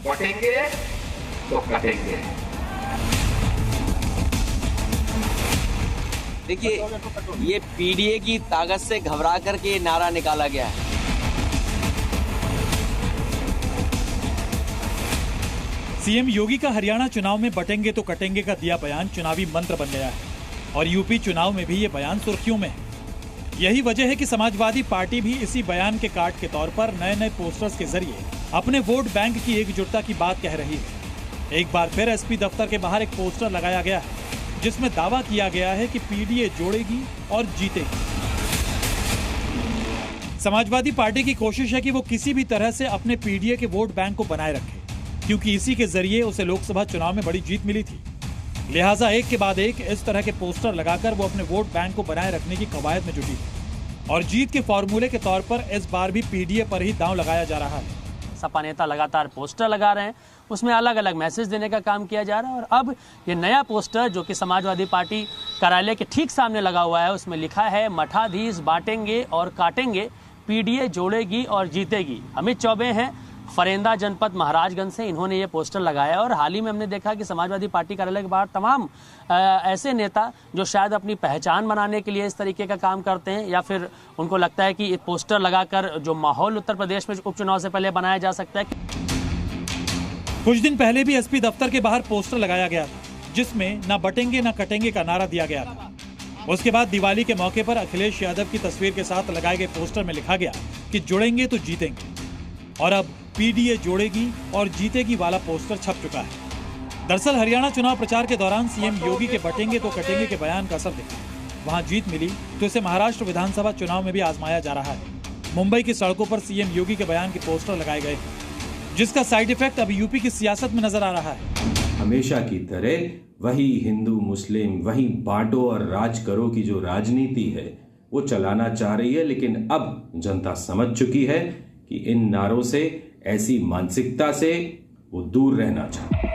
बटेंगे तो कटेंगे। देखिए, ये पीडीए की ताकत से घबरा करके ये नारा निकाला गया है। सीएम योगी का हरियाणा चुनाव में बटेंगे तो कटेंगे का दिया बयान चुनावी मंत्र बन गया है और यूपी चुनाव में भी ये बयान सुर्खियों में है। यही वजह है कि समाजवादी पार्टी भी इसी बयान के कार्ड के तौर पर नए नए पोस्टर्स के जरिए अपने वोट बैंक की एकजुटता की बात कह रही है। एक बार फिर एसपी दफ्तर के बाहर एक पोस्टर लगाया गया है जिसमें दावा किया गया है कि पीडीए जोड़ेगी और जीतेगी। समाजवादी पार्टी की कोशिश है कि वो किसी भी तरह से अपने पीडीए के वोट बैंक को बनाए रखे, क्योंकि इसी के जरिए उसे लोकसभा चुनाव में बड़ी जीत मिली थी। लिहाजा एक के बाद एक इस तरह के पोस्टर लगाकर वो अपने वोट बैंक को बनाए रखने की कवायद में जुटी थी और जीत के फॉर्मूले के तौर पर इस बार भी पीडीए पर ही दांव लगाया जा रहा है। सपा नेता लगातार पोस्टर लगा रहे हैं, उसमें अलग अलग मैसेज देने का काम किया जा रहा है और अब ये नया पोस्टर जो कि समाजवादी पार्टी कार्यालय के ठीक सामने लगा हुआ है, उसमें लिखा है मठाधीश बांटेंगे और काटेंगे, पीडीए जोड़ेगी और जीतेगी। अमित चौबे हैं फरेंदा जनपद महाराजगंज से, इन्होंने ये पोस्टर लगाया और हाल ही में हमने देखा कि समाजवादी पार्टी कार्यालय के बाहर तमाम ऐसे नेता जो शायद अपनी पहचान बनाने के लिए इस तरीके का काम करते हैं या फिर उनको लगता है कि ये पोस्टर लगाकर जो माहौल उत्तर प्रदेश में उपचुनाव से पहले बनाया जा सकता है। कुछ दिन पहले भी एसपी दफ्तर के बाहर पोस्टर लगाया गया था जिसमें न बटेंगे न कटेंगे का नारा दिया गया था। उसके बाद दिवाली के मौके पर अखिलेश यादव की तस्वीर के साथ लगाए गए पोस्टर में लिखा गया कि जुड़ेंगे तो जीतेंगे और अब पीडीए जोड़ेगी और जीतेगी वाला पोस्टर छप चुका है। दरअसल हरियाणा चुनाव प्रचार के दौरान सीएम योगी के बटेंगे तो कटेंगे के बयान का असर दिखा। वहां जीत मिली तो इसे महाराष्ट्र विधानसभा चुनाव में भी आजमाया जा रहा है। मुंबई की सड़कों पर सीएम योगी के बयान के पोस्टर लगाए गए, जिसका साइड इफेक्ट अब यूपी की सियासत में नजर आ रहा है। हमेशा की तरह वही हिंदू मुस्लिम, वही बांटो और राज करो की जो राजनीति है वो चलाना चाह रही है, लेकिन अब जनता समझ चुकी है कि इन नारों से, ऐसी मानसिकता से वो दूर रहना चाहती है।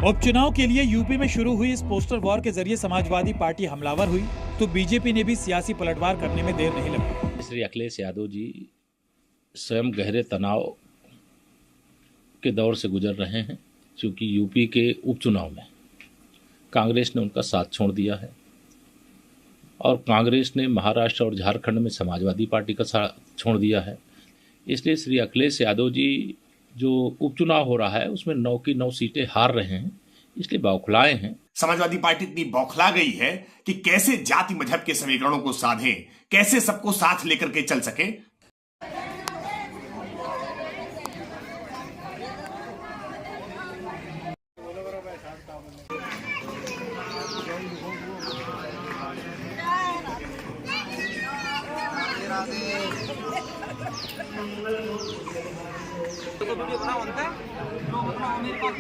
उपचुनाव के लिए यूपी में शुरू हुई इस पोस्टर वॉर के जरिए समाजवादी पार्टी हमलावर हुई तो बीजेपी ने भी सियासी पलटवार करने में देर नहीं लगी। श्री अखिलेश यादव जी स्वयं गहरे तनाव के दौर से गुजर रहे हैं, क्योंकि यूपी के उपचुनाव में कांग्रेस ने उनका साथ छोड़ दिया है और कांग्रेस ने महाराष्ट्र और झारखंड में समाजवादी पार्टी का साथ छोड़ दिया है। इसलिए श्री अखिलेश यादव जी जो उपचुनाव हो रहा है उसमें 9 की 9 सीटें हार रहे हैं, इसलिए बौखलाए हैं। समाजवादी पार्टी इतनी बौखला गई है कि कैसे जाति मजहब के समीकरणों को साधे, कैसे सबको साथ लेकर के चल सके। तो वीडियो बनाओ उनका, मेरे पास